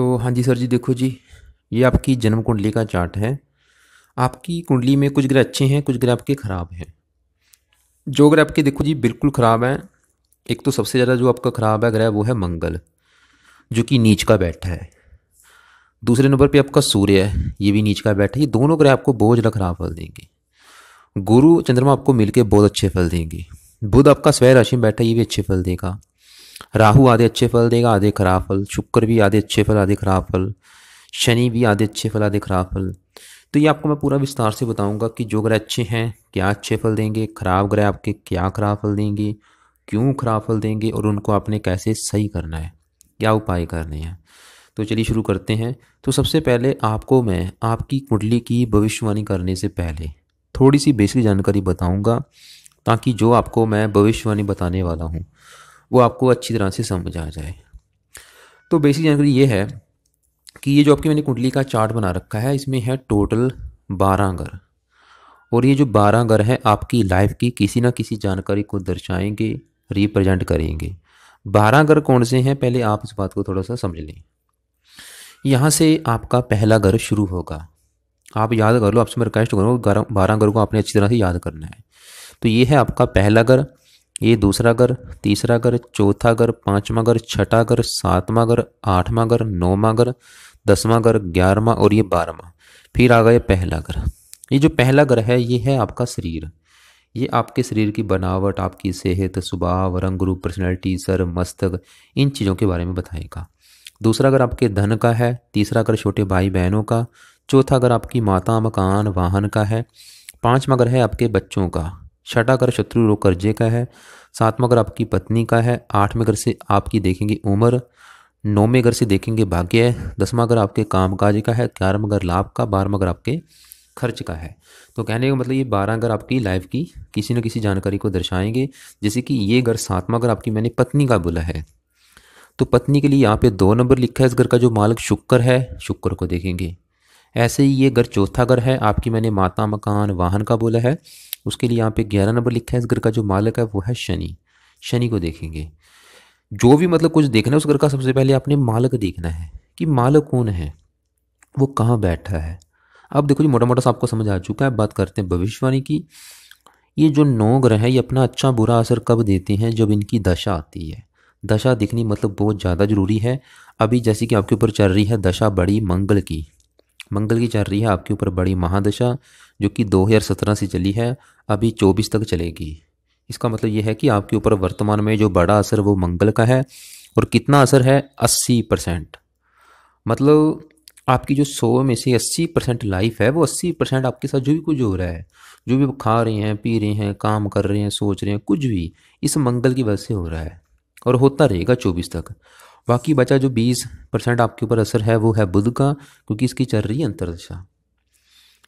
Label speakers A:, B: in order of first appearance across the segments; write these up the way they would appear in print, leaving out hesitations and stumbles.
A: तो हाँ जी सर जी, देखो जी, ये आपकी जन्म कुंडली का चार्ट है। आपकी कुंडली में कुछ ग्रह अच्छे हैं, कुछ ग्रह आपके ख़राब हैं। जो ग्रह आपके देखो जी बिल्कुल ख़राब हैं, एक तो सबसे ज़्यादा जो आपका ख़राब है ग्रह वो है मंगल, जो कि नीच का बैठा है। दूसरे नंबर पे आपका सूर्य है, ये भी नीच का बैठा है। ये दोनों ग्रह आपको बहुत ज़्यादा ख़राब फल देंगे। गुरु चंद्रमा आपको मिलके बहुत अच्छे फल देंगे। बुध आपका स्वय राशि में बैठा है, ये भी अच्छे फल देगा। राहु आधे अच्छे फल देगा, आधे खराब फल। शुक्र भी आधे अच्छे फल, आधे खराब फल। शनि भी आधे अच्छे फल, आधे खराब फल। तो ये आपको मैं पूरा विस्तार से बताऊंगा कि जो ग्रह अच्छे हैं क्या अच्छे फल देंगे, खराब ग्रह आपके क्या खराब फल देंगे, क्यों खराब फल देंगे, और उनको आपने कैसे सही करना है, क्या उपाय करने हैं। तो चलिए शुरू करते हैं। तो सबसे पहले आपको मैं आपकी कुंडली की भविष्यवाणी करने से पहले थोड़ी सी बेसिक जानकारी बताऊंगा, ताकि जो आपको मैं भविष्यवाणी बताने वाला हूँ वो आपको अच्छी तरह से समझ आ जाए। तो बेसिक जानकारी ये है कि ये जो आपकी मैंने कुंडली का चार्ट बना रखा है, इसमें है टोटल 12 घर। और ये जो 12 घर हैं आपकी लाइफ की किसी ना किसी जानकारी को दर्शाएंगे, रिप्रेजेंट करेंगे। 12 घर कौन से हैं, पहले आप इस बात को थोड़ा सा समझ लें। यहाँ से आपका पहला घर शुरू होगा। आप याद कर लो, आपसे मैं रिक्वेस्ट करूँगा 12 घर को आपने अच्छी तरह से याद करना है। तो ये है आपका पहला घर, ये दूसरा घर, तीसरा घर, चौथा घर, पांचवा घर, छठा घर, सातवां घर, आठवां घर, नौवां घर, 10वां घर, 11वां और ये 12वां। फिर आ गया पहला घर। ये जो पहला घर है ये है आपका शरीर। ये आपके शरीर की बनावट, आपकी सेहत, स्वभाव, रंग रूप, पर्सनैलिटी, सर, मस्तक, इन चीज़ों के बारे में बताएगा। दूसरा घर आपके धन का है। तीसरा घर छोटे भाई बहनों का। चौथा घर आपकी माता, मकान, वाहन का है। पांचवा घर है आपके बच्चों का। छठा घर शत्रु रोग कर्जे का है। सातवां घर आपकी पत्नी का है। आठवें घर से आपकी देखेंगे उम्र। नौवें घर से देखेंगे भाग्य। 10वां घर आपके कामकाज का है। 11वां घर लाभ का। 12वां घर आपके खर्च का है। तो कहने का मतलब ये 12 घर आपकी लाइफ की किसी न किसी जानकारी को दर्शाएंगे। जैसे कि ये घर 7वां घर आपकी मैंने पत्नी का बोला है, तो पत्नी के लिए यहाँ पे 2 नंबर लिखा है। इस घर का जो मालिक शुक्र है, शुक्र को देखेंगे। ऐसे ही ये घर चौथा घर है आपकी मैंने माता, मकान, वाहन का बोला है, उसके लिए यहाँ पे 11 नंबर लिखा है। इस घर का जो मालिक है वो है शनि, शनि को देखेंगे। जो भी मतलब कुछ देखना है उस घर का सबसे पहले आपने मालिक देखना है कि मालिक कौन है, वो कहाँ बैठा है। अब देखो जी, मोटा मोटा सा आपको समझ आ चुका है। बात करते हैं भविष्यवाणी की। ये जो 9 ग्रह हैं ये अपना अच्छा बुरा असर कब देते हैं, जब इनकी दशा आती है। दशा दिखनी मतलब बहुत ज़्यादा ज़रूरी है। अभी जैसे कि आपके ऊपर चल रही है दशा बड़ी मंगल की, मंगल की चल रही है आपके ऊपर बड़ी महादशा, जो कि 2017 से चली है, अभी 24 तक चलेगी। इसका मतलब ये है कि आपके ऊपर वर्तमान में जो बड़ा असर वो मंगल का है। और कितना असर है, 80%। मतलब आपकी जो 100 में से 80% लाइफ है, वो 80% आपके साथ जो भी कुछ हो रहा है, जो भी खा रहे हैं, पी रहे हैं, काम कर रहे हैं, सोच रहे हैं, कुछ भी इस मंगल की वजह से हो रहा है और होता रहेगा 24 तक। बाकी बचा जो 20% आपके ऊपर असर है वो है बुध का, क्योंकि इसकी चल रही है अंतरदशा।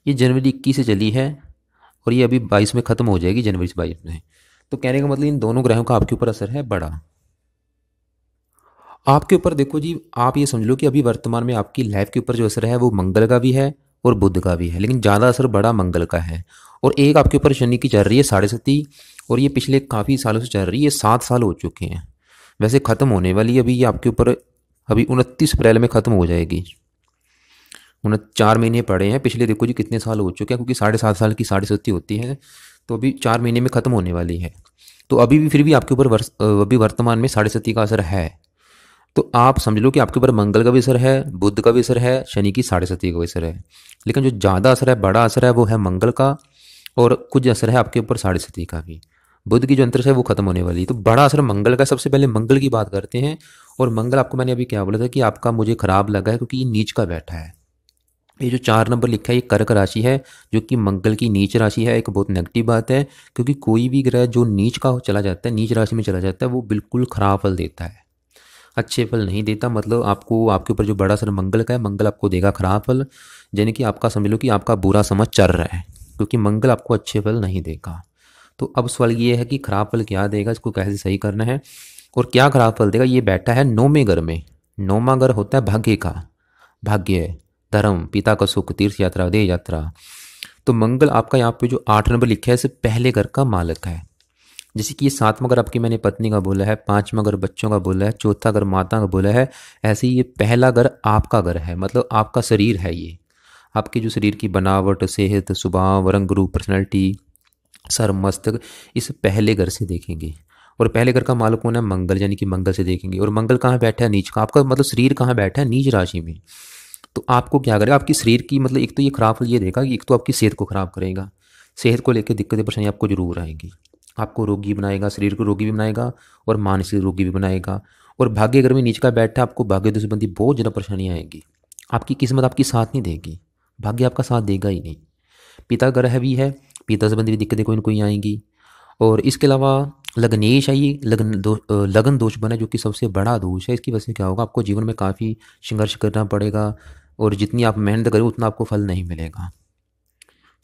A: ये जनवरी 21 से चली है और ये अभी 22 में ख़त्म हो जाएगी, जनवरी से 22 में। तो कहने का मतलब इन दोनों ग्रहों का आपके ऊपर असर है बड़ा। आपके ऊपर देखो जी, आप ये समझ लो कि अभी वर्तमान में आपकी लाइफ के ऊपर जो असर है वो मंगल का भी है और बुध का भी है, लेकिन ज़्यादा असर बड़ा मंगल का है। और एक आपके ऊपर शनि की चल रही है 7.5, और ये पिछले काफ़ी सालों से चल रही है, 7 साल हो चुके हैं। वैसे ख़त्म होने वाली है अभी ये आपके ऊपर, अभी 29 अप्रैल में ख़त्म हो जाएगी। 4 महीने पड़े हैं, पिछले देखो जी कितने साल हो चुके हैं, क्योंकि 7.5 साल की 7.5 होती है, तो अभी 4 महीने में ख़त्म होने वाली है। तो अभी भी फिर भी आपके ऊपर अभी वर्तमान में 7.5 का असर है। तो आप समझ लो कि आपके ऊपर मंगल का भी असर है, बुध का भी असर है, शनि की 7.5 का भी असर है। लेकिन जो ज़्यादा असर है, बड़ा असर है, वो है मंगल का, और कुछ असर है आपके ऊपर 7.5 का भी। बुध की जो अंतर है वो खत्म होने वाली है, तो बड़ा असर मंगल का। सबसे पहले मंगल की बात करते हैं। और मंगल आपको मैंने अभी क्या बोला था कि आपका मुझे खराब लगा है, क्योंकि ये नीच का बैठा है। ये जो 4 नंबर लिखा है ये कर्क राशि है, जो कि मंगल की नीच राशि है। एक बहुत नेगेटिव बात है, क्योंकि कोई भी ग्रह जो नीच का चला जाता है, नीच राशि में चला जाता है, वो बिल्कुल खराब फल देता है, अच्छे फल नहीं देता। मतलब आपको आपके ऊपर जो बड़ा असर मंगल का है, मंगल आपको देगा खराब फल। यानी कि आपका समझ लो कि आपका बुरा समय चल रहा है, क्योंकि मंगल आपको अच्छे फल नहीं देगा। तो अब सवाल ये है कि खराब फल क्या देगा, इसको कैसे सही करना है और क्या खराब फल देगा। ये बैठा है 9वें घर में। 9वां घर होता है भाग्य का, भाग्य, धर्म, पिता का सुख, तीर्थ यात्रा, देह यात्रा। तो मंगल आपका यहाँ पे जो 8 नंबर लिखा है, इसे पहले घर का मालिक है। जैसे कि ये 7वां घर आपकी मैंने पत्नी का बोला है, 5वां घर बच्चों का बोला है, चौथा घर माता का बोला है। ऐसे ही ये पहला घर आपका घर है, मतलब आपका शरीर है ये। आपके जो शरीर की बनावट, सेहत, स्वभाव, रंग रूप, पर्सनैलिटी, सर, मस्तक, इस पहले घर से देखेंगे। और पहले घर का मालिक कौन है? मंगल, यानी कि मंगल से देखेंगे। और मंगल कहाँ बैठा है? नीच का। आपका मतलब शरीर कहाँ बैठा है? नीच राशि में। तो आपको क्या करेगा? आपकी शरीर की मतलब एक तो ये खराब फल ये देगा कि एक तो आपकी सेहत को खराब करेगा। सेहत को लेकर दिक्कतें परेशानी आपको जरूर आएंगी। आपको रोगी बनाएगा, शरीर को रोगी भी बनाएगा और मानसिक रोगी भी बनाएगा। और भाग्य अगर में नीच का बैठा है, आपको भाग्य दोष संबंधी बहुत ज़्यादा परेशानी आएंगी। आपकी किस्मत आपकी साथ नहीं देगी, भाग्य आपका साथ देगा ही नहीं। पिता ग्रह भी है, पिता संबंधी भी दिक्कतें कोई ना कोई आएंगी। और इसके अलावा लग्नेश है, ये लगन दोष बना, जो कि सबसे बड़ा दोष है। इसकी वजह से क्या होगा? आपको जीवन में काफ़ी संघर्ष करना पड़ेगा और जितनी आप मेहनत करें उतना आपको फल नहीं मिलेगा।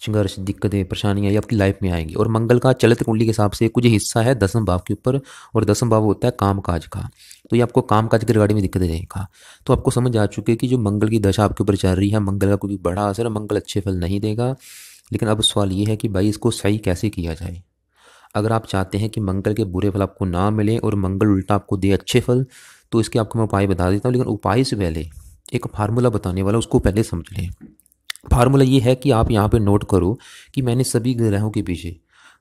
A: संघर्ष, दिक्कतें, परेशानियाँ ये आपकी लाइफ में आएंगी। और मंगल का चलित कुंडली के हिसाब से कुछ हिस्सा है 10वें भाव के ऊपर, और 10वां भाव होता है काम काज का। तो ये आपको काम काज के रिगार्डिंग में दिक्कतें देगा। तो आपको समझ आ चुकी है कि जो मंगल की दशा आपके ऊपर चल रही है, मंगल का कोई बड़ा असर, मंगल अच्छे फल नहीं देगा। लेकिन अब सवाल ये है कि भाई इसको सही कैसे किया जाए। अगर आप चाहते हैं कि मंगल के बुरे फल आपको ना मिले और मंगल उल्टा आपको दे अच्छे फल, तो इसके आपको मैं उपाय बता देता हूँ। लेकिन उपाय से पहले एक फार्मूला बताने वाला, उसको पहले समझ लें। फार्मूला ये है कि आप यहाँ पे नोट करो कि मैंने सभी ग्रहों के पीछे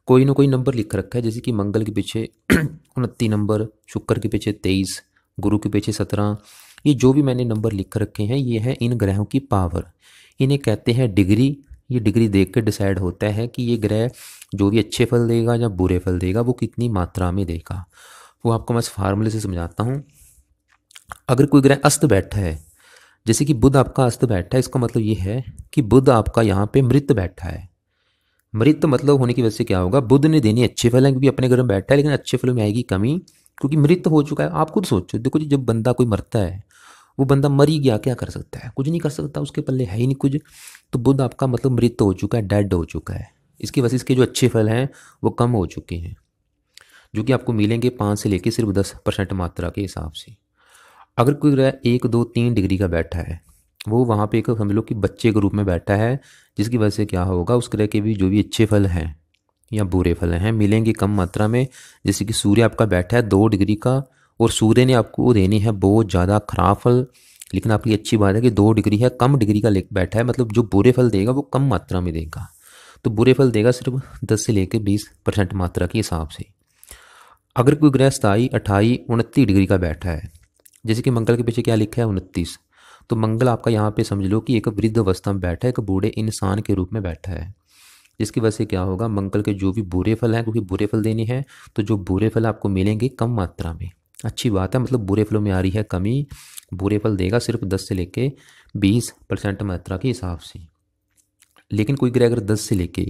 A: कोई ना कोई नंबर लिख रखा है। जैसे कि मंगल के पीछे 29 नंबर, शुक्र के पीछे 23, गुरु के पीछे 17। ये जो भी मैंने नंबर लिख रखे हैं, ये है इन ग्रहों की पावर। इन्हें कहते हैं डिग्री। ये डिग्री देख के डिसाइड होता है कि ये ग्रह जो भी अच्छे फल देगा या बुरे फल देगा, वो कितनी मात्रा में देगा। वो आपको मैं इस फार्मूले से समझाता हूँ। अगर कोई ग्रह अस्त बैठा है, जैसे कि बुध आपका अस्त बैठा है, इसका मतलब ये है कि बुध आपका यहाँ पे मृत बैठा है। मृत मतलब होने की वजह से क्या होगा? बुध ने देने अच्छे फल हैं क्योंकि अपने घर में बैठा है, लेकिन अच्छे फलों में आएगी कमी क्योंकि मृत हो चुका है। आप खुद सोचो, देखो जी, जब बंदा कोई मरता है, वो बंदा मर ही गया, क्या कर सकता है? कुछ नहीं कर सकता, उसके पल्ले है ही नहीं कुछ। तो बुध आपका मतलब मृत हो चुका है, डेड हो चुका है। इसकी वजह से इसके जो अच्छे फल हैं वो कम हो चुके हैं, जो कि आपको मिलेंगे 5 से लेकर सिर्फ 10% मात्रा के हिसाब से। अगर कोई ग्रह 1, 2, 3 डिग्री का बैठा है, वो वहाँ पे एक समझ लो कि बच्चे के रूप में बैठा है, जिसकी वजह से क्या होगा? उस ग्रह के भी जो भी अच्छे फल हैं या बुरे फल हैं मिलेंगे कम मात्रा में। जैसे कि सूर्य आपका बैठा है 2 डिग्री का, और सूर्य ने आपको देने हैं बहुत ज़्यादा खराब फल। लेकिन आपकी अच्छी बात है कि 2 डिग्री है, कम डिग्री का लेकर बैठा है, मतलब जो बुरे फल देगा वो कम मात्रा में देगा। तो बुरे फल देगा सिर्फ 10 से लेकर 20% मात्रा के हिसाब से। अगर कोई ग्रह 27, 28, 29 डिग्री का बैठा है, जैसे कि मंगल के पीछे क्या लिखा है? 29। तो मंगल आपका यहाँ पे समझ लो कि एक वृद्ध अवस्था में बैठा है, एक बूढ़े इंसान के रूप में बैठा है। जिसकी वजह से क्या होगा? मंगल के जो भी बुरे फल हैं, क्योंकि बुरे फल देने हैं, तो जो बुरे फल आपको मिलेंगे कम मात्रा में। अच्छी बात है, मतलब बुरे फलों में आ रही है कमी। बुरे फल देगा सिर्फ 10 से लेके 20% मात्रा के हिसाब से। लेकिन कोई ग्रह अगर 10 से लेके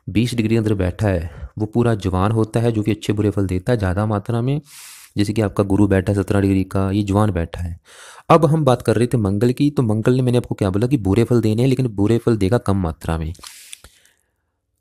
A: 20 डिग्री अंदर बैठा है, वो पूरा जवान होता है, जो कि अच्छे बुरे फल देता है ज़्यादा मात्रा में। जैसे कि आपका गुरु बैठा है 17 डिग्री का, ये जवान बैठा है। अब हम बात कर रहे थे मंगल की, तो मंगल ने मैंने आपको क्या बोला कि बुरे फल देने हैं, लेकिन बुरे फल देगा कम मात्रा में।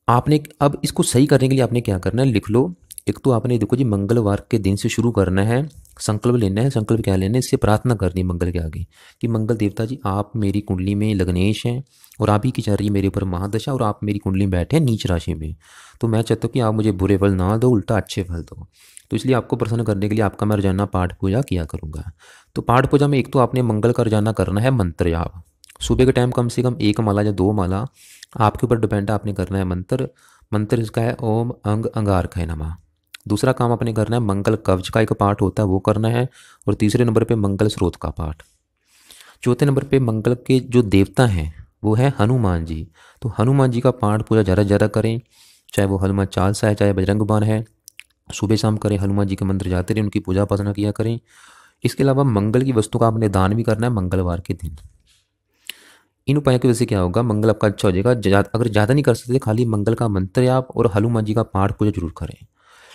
A: आपने अब इसको सही करने के लिए आपने क्या करना है? लिख लो। एक तो आपने देखो जी, मंगलवार के दिन से शुरू करना है, संकल्प लेना है। संकल्प क्या लेना है? इससे प्रार्थना करनी है मंगल के आगे कि मंगल देवता जी, आप मेरी कुंडली में लग्नेश हैं और आप ही की चल रही है मेरे ऊपर महादशा, और आप मेरी कुंडली में बैठे हैं नीच राशि में। तो मैं चाहता हूँ कि आप मुझे बुरे फल ना दो, उल्टा अच्छे फल दो। तो इसलिए आपको प्रसन्न करने के लिए आपका मैं रोजाना पाठ पूजा किया करूँगा। तो पाठ पूजा में एक तो आपने मंगल का रोजाना करना है मंत्र जाप। सुबह के टाइम कम से कम 1 माला या 2 माला, आपके ऊपर डिपेंड है, आपने करना है मंत्र। मंत्र इसका है ओम अंग अंगारकाय नमः। दूसरा काम आपने करना है मंगल कवच का एक पाठ होता है, वो करना है। और तीसरे नंबर पे मंगल स्रोत का पाठ। चौथे नंबर पे मंगल के जो देवता हैं वो है हनुमान जी। तो हनुमान जी का पाठ पूरा ज़्यादा ज़्यादा करें, चाहे वो हनुमान चालीसा है, चाहे बजरंग बाण है। सुबह शाम करें, हनुमान जी के मंत्र जाते रहें, उनकी पूजा उपासना किया करें। इसके अलावा मंगल की वस्तु का आपने दान भी करना है मंगलवार के दिन। इन उपायों की वजह से क्या होगा? मंगल आपका अच्छा हो जाएगा। अगर ज़्यादा नहीं कर सकते, खाली मंगल का मंत्र आप और हनुमान जी का पाठ पूजा जरूर करें।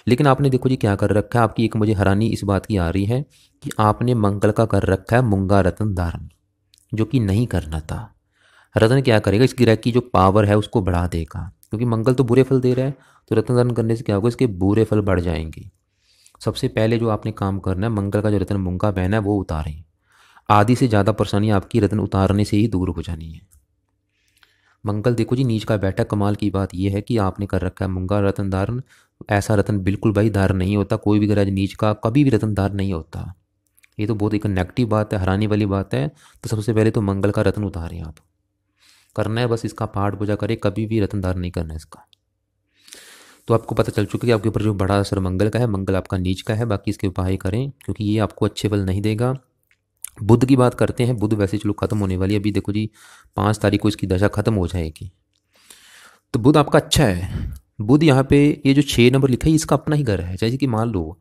A: लेकिन आपने देखो जी क्या कर रखा है, आपकी एक मुझे हैरानी इस बात की आ रही है कि आपने मंगल का कर रखा है मूंगा रत्न धारण, जो कि नहीं करना था। रत्न क्या करेगा? इस ग्रह की जो पावर है उसको बढ़ा देगा, क्योंकि मंगल तो बुरे फल दे रहा है। तो रत्न धारण करने से क्या होगा? इसके बुरे फल बढ़ जाएंगे। सबसे पहले जो आपने काम करना है, मंगल का जो रत्न मूंगा पहना है वो उतारें। आधी से ज़्यादा परेशानी आपकी रत्न उतारने से ही दूर हो जानी है। मंगल देखो जी नीच का बैठा। कमाल की बात यह है कि आपने कर रखा है मूंगा रत्न धारण। ऐसा रत्न बिल्कुल भाई धारण नहीं होता, कोई भी ग्रह नीच का कभी भी रत्न धारण नहीं होता। ये तो बहुत एक नेगेटिव बात है, हराने वाली बात है। तो सबसे पहले तो मंगल का रत्न उतारें आप, करना है बस इसका पाठ पूजा करें, कभी भी रत्न धारण नहीं करना है इसका। तो आपको पता चल चुका है कि आपके ऊपर जो बड़ा असर मंगल का है, मंगल आपका नीच का है। बाकी इसके उपाय करें क्योंकि ये आपको अच्छे फल नहीं देगा। बुध की बात करते हैं। बुध वैसे चलो खत्म होने वाली है, अभी देखो जी 5 तारीख को इसकी दशा खत्म हो जाएगी। तो बुध आपका अच्छा है। बुध यहाँ पे ये जो 6 नंबर लिखा है इसका अपना ही घर है। जैसे कि मान लो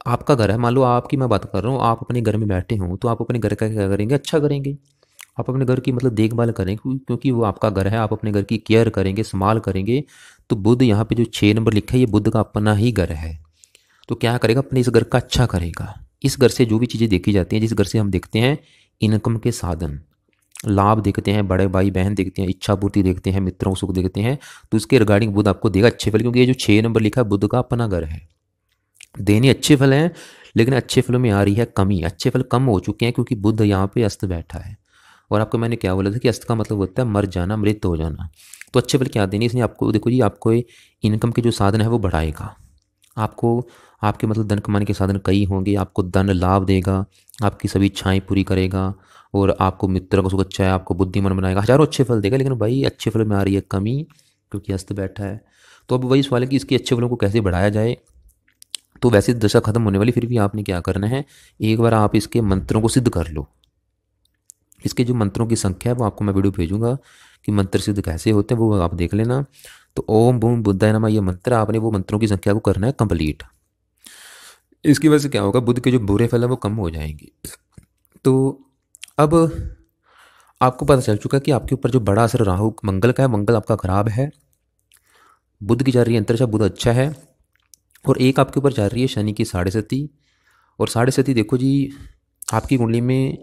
A: आपका घर है, मान लो आपकी मैं बात कर रहा हूँ, आप अपने घर में बैठे हो तो आप अपने घर का क्या करेंगे, अच्छा करेंगे। आप अपने घर की मतलब देखभाल करें क्योंकि वो आपका घर है, आप अपने घर की केयर करेंगे, संभाल करेंगे। तो बुध यहाँ पे जो 6 नंबर लिखा है ये बुध का अपना ही घर है। तो क्या करेगा, अपने इस घर का अच्छा करेगा। इस घर से जो भी चीज़ें देखी जाती हैं, जिस घर से हम देखते हैं इनकम के साधन, लाभ देखते हैं, बड़े भाई बहन देखते हैं, इच्छा पूर्ति देखते हैं, मित्रों को सुख देखते हैं, तो इसके रिगार्डिंग बुध आपको देगा अच्छे फल। क्योंकि ये जो 6 नंबर लिखा है बुध का अपना घर है। देने अच्छे फल हैं, लेकिन अच्छे फलों में आ रही है कमी। अच्छे फल कम हो चुके हैं क्योंकि बुध यहाँ पे अस्त बैठा है। और आपको मैंने क्या बोला था कि अस्त का मतलब होता है मर जाना, मृत हो जाना। तो अच्छे फल क्या देने, इसने आपको देखो जी आपको इनकम के जो साधन है वो बढ़ाएगा। आपको आपके मतलब धन कमाने के साधन कई होंगे, आपको धन लाभ देगा, आपकी सभी इच्छाएं पूरी करेगा, और आपको मित्र को सुख अच्छा है, आपको बुद्धिमान बनाएगा, हजारों अच्छे फल देगा। लेकिन भाई अच्छे फल में आ रही है कमी क्योंकि अस्त बैठा है। तो अब वही सवाल है कि इसके अच्छे फलों को कैसे बढ़ाया जाए। तो वैसे दशा खत्म होने वाली, फिर भी आपने क्या करना है, एक बार आप इसके मंत्रों को सिद्ध कर लो। इसके जो मंत्रों की संख्या है वो आपको मैं वीडियो भेजूंगा कि मंत्र सिद्ध कैसे होते हैं, वो आप देख लेना। तो ओम बूम बुद्धाय नमः ये मंत्र आपने वो मंत्रों की संख्या को करना है कंप्लीट। इसकी वजह से क्या होगा, बुद्ध के जो बुरे फल हैं वो कम हो जाएंगे। तो अब आपको पता चल चुका है कि आपके ऊपर जो बड़ा असर राहु मंगल का है, मंगल आपका खराब है। बुद्ध की जा रही है अंतरिक्षा, बुद्ध अच्छा है। और एक आपके ऊपर जा रही है शनि की 7.5। और 7.5 देखो जी आपकी कुंडली में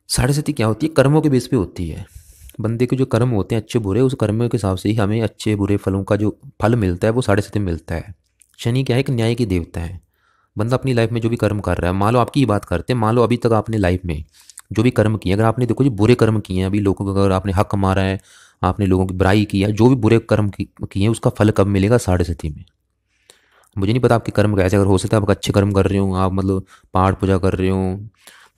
A: 7.5 क्या होती है, कर्मों के बेस पे होती है। बंदे के जो कर्म होते हैं अच्छे बुरे, उस कर्मों के हिसाब से ही हमें अच्छे बुरे फलों का जो फल मिलता है वो 7.5 मिलता है। शनि क्या है, एक न्याय की देवता है। बंदा अपनी लाइफ में जो भी कर्म कर रहा है, मान लो आपकी ही बात करते हैं, मान लो अभी तक आपने लाइफ में जो भी कर्म किए, अगर आपने देखो जी बुरे कर्म किए हैं, अभी लोगों को अगर आपने हक मारा है, आपने लोगों की बुराई की है, जो भी बुरे कर्म किए हैं उसका फल कब मिलेगा, 7.5 में। मुझे नहीं पता आपके कर्म कैसे, अगर हो सकता है आप अच्छे कर्म कर रहे हो, आप मतलब पाठ पूजा कर रहे हो,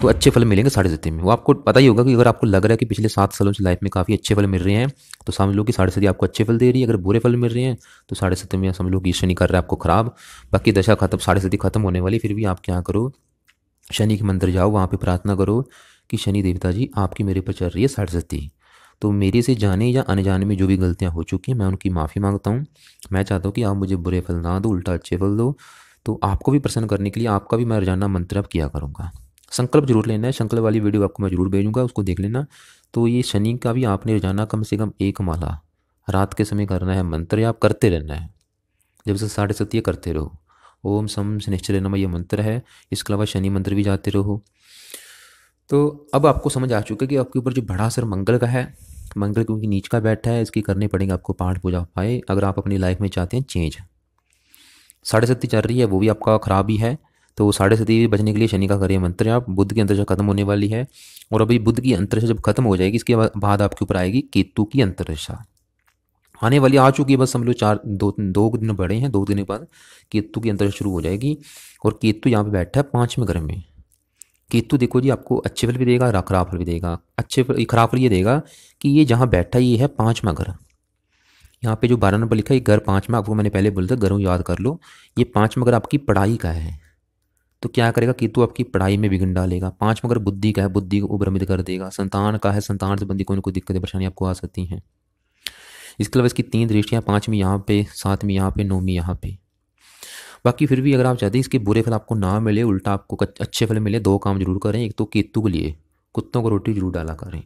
A: तो अच्छे फल मिलेंगे 7.5 में। वो आपको पता ही होगा कि अगर आपको लग रहा है कि पिछले 7 सालों से लाइफ में काफ़ी अच्छे फल मिल रहे हैं तो समझ लो कि 7.5 आपको अच्छे फल दे रही है। अगर बुरे फल मिल रहे हैं तो 7.5 में समझ लो कि शनि कर रहा है आपको खराब। बाकी दशा खत्म, 7.5 खत्म होने वाली, फिर भी आप क्या करो, शनि के मंदिर जाओ, वहाँ पे प्रार्थना करो कि शनि देवता जी आपकी मेरे पर चल रही है 7.5। तो मेरे से जाने या अनजाने में जो भी गलतियाँ हो चुकी हैं मैं उनकी माफ़ी मांगता हूँ। मैं चाहता हूँ कि आप मुझे बुरे फल ना दो, उल्टा अच्छे फल दो। तो आपको भी प्रसन्न करने के लिए आपका भी मैं रोजाना मंत्र अब किया करूँगा। संकल्प जरूर लेना है, संकल्प वाली वीडियो आपको मैं जरूर भेजूँगा, उसको देख लेना। तो ये शनि का भी आपने रोजाना कम से कम 1 माला रात के समय करना है, मंत्र या आप करते रहना है। जब से 7.5 करते रहो। ओम सम शनिश्चर नमः ये मंत्र है। इसके अलावा शनि मंत्र भी जाते रहो। तो अब आपको समझ आ चुका है कि आपके ऊपर जो बड़ा असर मंगल का है, मंगल क्योंकि नीच का बैठा है, इसकी करने पड़ेंगे आपको पाठ पूजा उपाय अगर आप अपनी लाइफ में चाहते हैं चेंज। 7.5 चल रही है वो भी आपका खराब ही है। तो 7.5 बचने के लिए शनि का करिए मंत्र आप। बुध की अंतरिक्षा खत्म होने वाली है, और अभी बुध की अंतरिक्षा जब खत्म हो जाएगी इसके बाद आपके ऊपर आएगी केतु की अंतरिक्षा आने वाली, आ चुकी है, बस समझ लो 2 दिन बढ़े हैं, 2 दिन के बाद केतु की अंतरिक्षा शुरू हो जाएगी। और केतु यहाँ पे बैठा है 5वें घर में। केतु देखो जी आपको अच्छे फल भी देगा, खराब फल भी देगा। अच्छे फल, खराब फल ये देगा कि ये जहाँ बैठा है ये है 5वां घर। यहाँ पे जो 12 नंबर लिखा है ये घर 5वां, आपको मैंने पहले बोला था घरों याद कर लो। ये 5वां घर आपकी पढ़ाई का है। तो क्या करेगा, केतु आपकी पढ़ाई में विघ्न डालेगा। 5वां घर बुद्धि का है, बुद्धि को भ्रमित कर देगा। संतान का है, संतान से बंदी कोई ना कोई दिक्कतें परेशानी आपको आ सकती हैं। इसके अलावा इसकी 3 दृष्टियाँ, 5वीं यहाँ पे, 7वीं यहाँ पे, 9वीं यहाँ पे। बाकी फिर भी अगर आप चाहते हैं इसके बुरे फल आपको ना मिले, उल्टा आपको अच्छे फल मिले, 2 काम जरूर करें। एक तो केतु के लिए कुत्तों को रोटी जरूर डाला करें,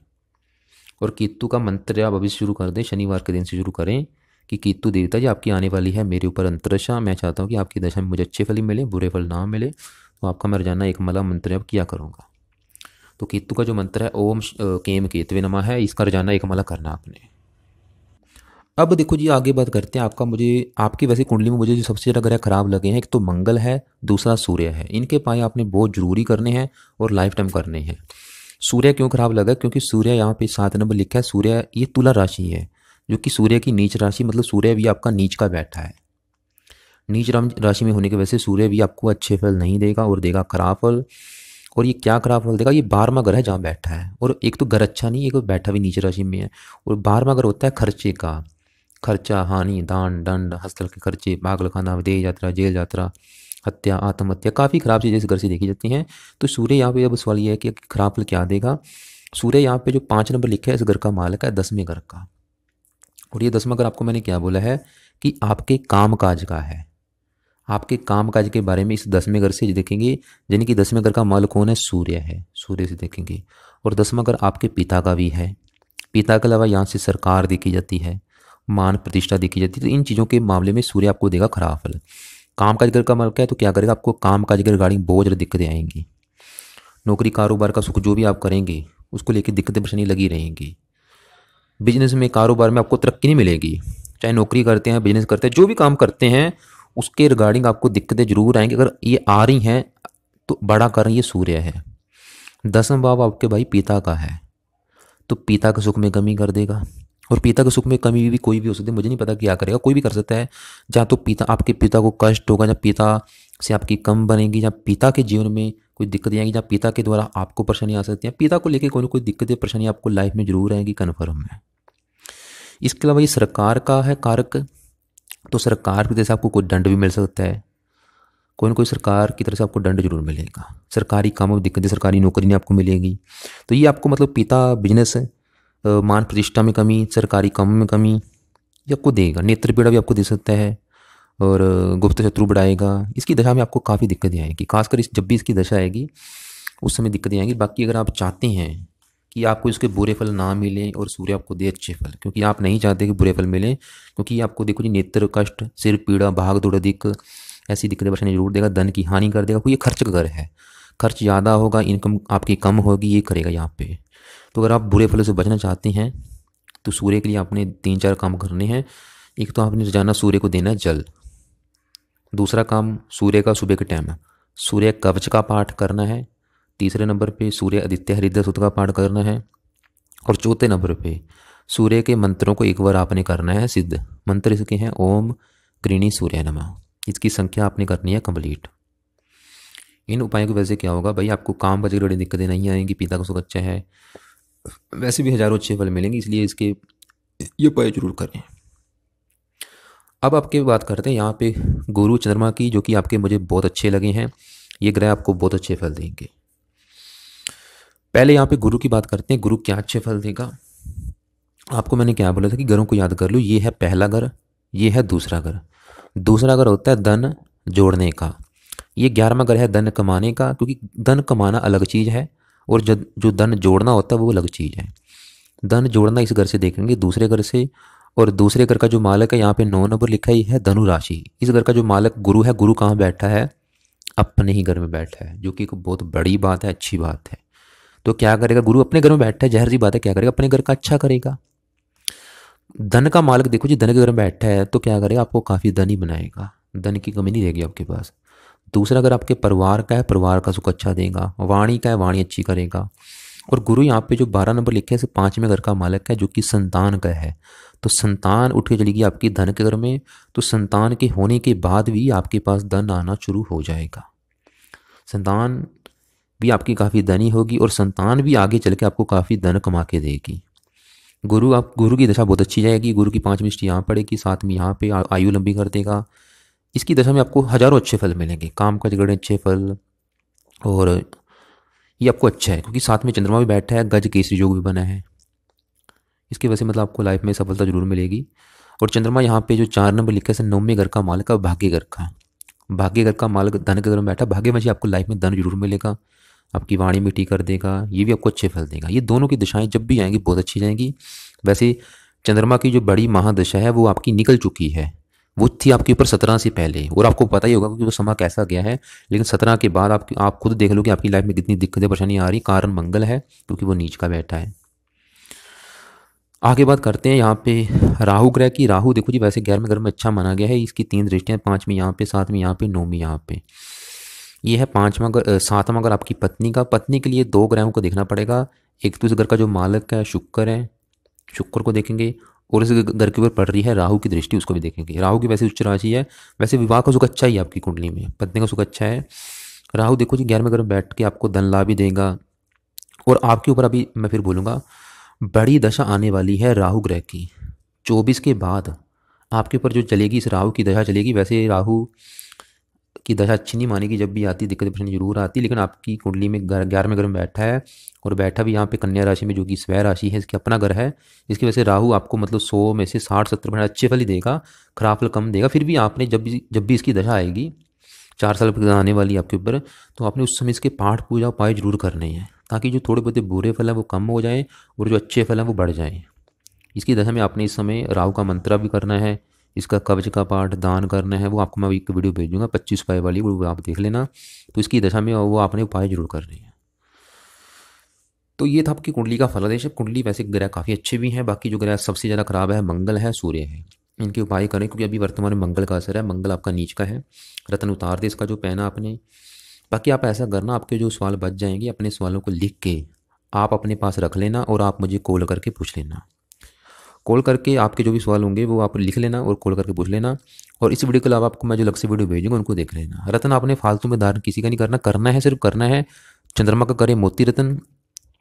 A: और केतु का मंत्र आप अभी शुरू कर दें, शनिवार के दिन से शुरू करें कि केतु देवता जी आपकी आने वाली है मेरे ऊपर अंतरिक्षा। मैं चाहता हूँ कि आपकी दशा में मुझे अच्छे फल ही मिले, बुरे फल ना मिले। तो आपका मैं रोजाना 1 माला मंत्र अब किया करूँगा। तो केतु का जो मंत्र है ओम केम केतवे नमः है, इसका रोजाना 1 माला करना आपने। अब देखो जी आगे बात करते हैं आपका, मुझे आपकी वैसे कुंडली में मुझे जो सबसे ज़्यादा ग्रह खराब लगे हैं, एक तो मंगल है, दूसरा सूर्य है। इनके पाए आपने बहुत जरूरी करने हैं और लाइफ टाइम करने हैं। सूर्य क्यों खराब लगा? क्योंकि सूर्य यहाँ पे 7 नंबर लिखा है। सूर्य ये तुला राशि है, जो कि सूर्य की नीच राशि, मतलब सूर्य भी आपका नीच का बैठा है। नीच राशि में होने की वजह से सूर्य भी आपको अच्छे फल नहीं देगा और देगा खराब फल। और ये क्या खराब फल देगा? ये 12वां घर है जहाँ बैठा है, और एक तो घर अच्छा नहीं, एक बैठा भी नीच राशि में है। और 12वां घर होता है खर्चे का, खर्चा, हानि, दान, दंड, हस्तल के खर्चे, पागल खाना, विदेश यात्रा, जेल यात्रा, हत्या, आत्महत्या, काफ़ी खराब चीज़ें इस घर से देखी जाती हैं। तो सूर्य यहाँ पे अब सवाल ये है कि खराब फल क्या देगा। सूर्य यहाँ पे जो 5 नंबर लिखा है इस घर का मालिक है 10वें घर का। और ये 10वां घर आपको मैंने क्या बोला है कि आपके काम काज का है। आपके काम काज के बारे में इस 10वें घर से देखेंगे, यानी कि 10वें घर का मालिक कौन है? सूर्य है। सूर्य से देखेंगे। और 10वां घर आपके पिता का भी है। पिता के अलावा यहाँ से सरकार देखी जाती है, मान प्रतिष्ठा देखी जाती है। तो इन चीज़ों के मामले में सूर्य आपको देगा खराब फल। काम काज घर का मालिक है तो क्या करेगा? आपको काम काज के रिगार्डिंग बहुत ज़्यादा दिक्कतें आएंगी। नौकरी कारोबार का सुख जो भी आप करेंगे उसको लेकर दिक्कतें परेशानी लगी रहेंगी। बिजनेस में, कारोबार में आपको तरक्की नहीं मिलेगी। चाहे नौकरी करते हैं, बिजनेस करते हैं, जो भी काम करते हैं उसके रिगार्डिंग आपको दिक्कतें जरूर आएंगी। अगर ये आ रही हैं तो बड़ा कारण ये सूर्य है। 10वां भाव आपके भाई पिता का है, तो पिता के सुख में कमी कर देगा। और पिता के सुख में कमी भी कोई भी हो सकती है, मुझे नहीं पता क्या करेगा, कोई भी कर सकता है। जहाँ तो पिता, आपके पिता को कष्ट होगा, जहाँ पिता से आपकी कम बनेगी, जहाँ पिता के जीवन में कोई दिक्कतें आएंगी, जहाँ पिता के द्वारा आपको परेशानी आ सकती है। पिता को लेकर कोई ना कोई दिक्कतें परेशानी आपको लाइफ में जरूर आएगी, कन्फर्म है। इसके अलावा ये सरकार का है कारक, तो सरकार की तरफ से आपको कोई दंड भी मिल सकता है। कोई ना कोई सरकार की तरफ से आपको दंड जरूर मिलेगा। सरकारी कामों में दिक्कतें, सरकारी नौकरी नहीं आपको मिलेगी। तो ये आपको मतलब पिता, बिजनेस, मान प्रतिष्ठा में कमी, सरकारी काम में कमी ये आपको देगा। नेत्र पीड़ा भी आपको दे सकता है, और गुप्त शत्रु बढ़ाएगा। इसकी दशा में आपको काफ़ी दिक्कतें आएगी, खासकर जब भी इसकी दशा आएगी उस समय दिक्कतें आएंगी। बाकी अगर आप चाहते हैं कि आपको इसके बुरे फल ना मिलें और सूर्य आपको दे अच्छे फल, क्योंकि आप नहीं चाहते कि बुरे फल मिलें, क्योंकि आपको देखो जी नेत्र कष्ट, सिर पीड़ा, भाग दौड़ अधिक, ऐसी दिक्कतें परेशानी जरूर देगा। धन की हानि कर देगा, क्योंकि ये खर्च का घर है। खर्च ज़्यादा होगा, इनकम आपकी कम होगी, ये करेगा यहाँ पे। तो अगर आप बुरे फलों से बचना चाहते हैं तो सूर्य के लिए आपने 3-4 काम करने हैं। एक तो आपने रोजाना सूर्य को देना है जल। दूसरा काम सूर्य का सुबह के टाइम सूर्य कवच का पाठ करना है। तीसरे नंबर पे सूर्य आदित्य हृदय सूत्र का पाठ करना है। और चौथे नंबर पे सूर्य के मंत्रों को एक बार आपने करना है सिद्ध। मंत्र इसके हैं ओम गृणी सूर्य नमः। इसकी संख्या आपने करनी है कंप्लीट। इन उपायों की वजह से क्या होगा भाई, आपको काम काज बड़ी दिक्कतें नहीं आएंगी। पिता का सुख अच्छा है, वैसे भी हजारों अच्छे फल मिलेंगे, इसलिए इसके ये उपाय जरूर करें। अब आपके बात करते हैं यहाँ पे गुरु चंद्रमा की, जो कि आपके मुझे बहुत अच्छे लगे हैं। ये ग्रह आपको बहुत अच्छे फल देंगे। पहले यहाँ पे गुरु की बात करते हैं, गुरु क्या अच्छे फल देगा। आपको मैंने क्या बोला था कि घरों को याद कर लो। ये है पहला घर, ये है दूसरा घर। दूसरा घर होता है धन जोड़ने का। ये 11वां घर है धन कमाने का, क्योंकि धन कमाना अलग चीज़ है और जो धन जोड़ना होता है वो अलग चीज़ है। धन जोड़ना इस घर से देखेंगे, दूसरे घर से। और दूसरे घर का जो मालिक है यहाँ पे 9 नंबर लिखा है, ये है धनु राशि। इस घर का जो मालिक गुरु है, गुरु कहाँ बैठा है? अपने ही घर में बैठा है, जो कि एक बहुत बड़ी बात है, अच्छी बात है। तो क्या करेगा? गुरु अपने घर में बैठा है, जहर सी बात है। क्या करेगा? अपने घर का अच्छा करेगा। धन का मालिक देखो जी, धन के घर में बैठा है तो क्या करेगा? आपको काफ़ी धन ही बनाएगा, धन की कमी नहीं रहेगी आपके पास। दूसरा अगर आपके परिवार का है, परिवार का सुख अच्छा देगा। वाणी का है, वाणी अच्छी करेगा। और गुरु यहाँ पे जो 12 नंबर लिखे हैं, 5वें घर का मालिक है, जो कि संतान का है। तो संतान उठ के चलेगी आपकी धन के घर में, तो संतान के होने के बाद भी आपके पास धन आना शुरू हो जाएगा। संतान भी आपकी काफ़ी धनी होगी और संतान भी आगे चल के आपको काफ़ी धन कमा के देगी। गुरु की दशा बहुत अच्छी जाएगी। गुरु की 5वीं दृष्टि यहाँ पड़ेगी, 7वीं यहाँ पे आयु लंबी कर देगा। इसकी दशा में आपको हजारों अच्छे फल मिलेंगे, काम काज बड़े अच्छे फल। और ये आपको अच्छा है क्योंकि साथ में चंद्रमा भी बैठा है, गज केसरी योग भी बना है। इसकी वजह से मतलब आपको लाइफ में सफलता जरूर मिलेगी। और चंद्रमा यहाँ पे जो 4 नंबर लिखा है, 9वें घर का मालिक है, भाग्य घर का। भाग्य घर का मालिक धन के घर में बैठा, भाग्य में जी आपको लाइफ में धन जरूर मिलेगा। आपकी वाणी मिट्टी कर देगा, ये भी आपको अच्छे फल देगा। ये दोनों की दिशाएं जब भी आएंगी बहुत अच्छी जाएंगी। वैसे चंद्रमा की जो बड़ी महादशा है वो आपकी निकल चुकी है, वो थी आपके ऊपर 17 से पहले, और आपको पता ही होगा कि वो समय कैसा गया है। लेकिन 17 के बाद आप खुद देख लो कि आपकी लाइफ में कितनी दिक्कतें परेशानी आ रही। कारण मंगल है क्योंकि वो नीच का बैठा है। आगे बात करते हैं यहाँ पे राहु ग्रह की। राहु देखो जी वैसे 11वें घर में अच्छा माना गया है। इसकी 3 दृष्टियाँ, 5वीं यहाँ पे, 7वीं यहाँ पे, 9वीं यहाँ पे। ये है 7वां घर आपकी पत्नी का। पत्नी के लिए 2 ग्रहों को देखना पड़ेगा, एक तो इस घर का जो मालिक है शुक्र है, शुक्र को देखेंगे, और इस घर के ऊपर पड़ रही है राहु की दृष्टि, उसको भी देखेंगे। राहु की वैसे उच्च राशि है, वैसे विवाह का सुख अच्छा ही है आपकी कुंडली में, पत्नी का सुख अच्छा है। राहु देखो जी 11वें घर में बैठ के आपको धन लाभ भी देगा। और आपके ऊपर अभी मैं फिर बोलूँगा बड़ी दशा आने वाली है राहु ग्रह की 24 के बाद आपके ऊपर जो चलेगी, इस राहु की दशा चलेगी। वैसे राहु की दशा अच्छी नहीं मानेगी, जब भी आती दिक्कत परेशानी जरूर आती, लेकिन आपकी कुंडली में 11वें घर में बैठा है, और बैठा भी यहाँ पे कन्या राशि में, जो कि स्वय राशि है, इसके अपना घर है। इसकी वजह से राहु आपको मतलब 100 में से 60-70% अच्छे फल ही देगा, खराब फल कम देगा। फिर भी आपने जब भी इसकी दशा आएगी 4 साल आने वाली आपके ऊपर, तो आपने उस समय इसके पाठ पूजा उपाय जरूर करने हैं, ताकि जो थोड़े बहुत बुरे फल हैं वो कम हो जाएँ और जो अच्छे फल हैं वो बढ़ जाएँ। इसकी दशा में आपने इस समय राहु का मंत्र भी करना है, इसका कवच का पाठ दान करना है, वो आपको मैं एक वीडियो भेजूंगा 25 उपाय वाली, वो आप देख लेना। तो इसकी दशा में वो आपने उपाय जरूर करने हैं। तो ये था आपकी कुंडली का फलादेश। कुंडली वैसे ग्रह काफ़ी अच्छे भी हैं, बाकी जो ग्रह सबसे ज़्यादा खराब है मंगल है, सूर्य है, इनके उपाय करें, क्योंकि अभी वर्तमान में मंगल का असर है, मंगल आपका नीच का है। रत्न उतार दे इसका जो पहना आपने। बाकी आप ऐसा करना, आपके जो सवाल बच जाएंगे अपने सवालों को लिख के आप अपने पास रख लेना, और आप मुझे कॉल करके पूछ लेना। कॉल करके आपके जो भी सवाल होंगे वो आप लिख लेना और कॉल करके पूछ लेना। और इस वीडियो के अलावा आपको मैं जो अलग से वीडियो भेजूंगा उनको देख लेना। रत्न आपने फालतू में धारण किसी का नहीं करना, करना है सिर्फ करना है चंद्रमा का करें मोती रत्न,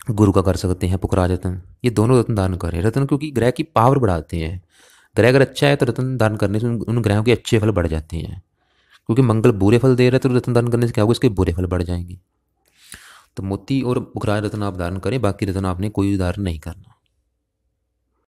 A: गुरु का कर सकते हैं पुखराज रत्न, ये दोनों रत्न धारण करें। रत्न क्योंकि ग्रह की पावर बढ़ाते हैं, ग्रह अगर अच्छा है तो रत्न धारण करने से उन ग्रहों के अच्छे फल बढ़ जाते हैं। क्योंकि मंगल बुरे फल दे रहे हैं तो रत्न धारण करने से क्या होगा, इसके बुरे फल बढ़ जाएंगे। तो मोती और पुखराज रत्न आप धारण करें, बाकी रत्न आपने कोई धारण नहीं करना।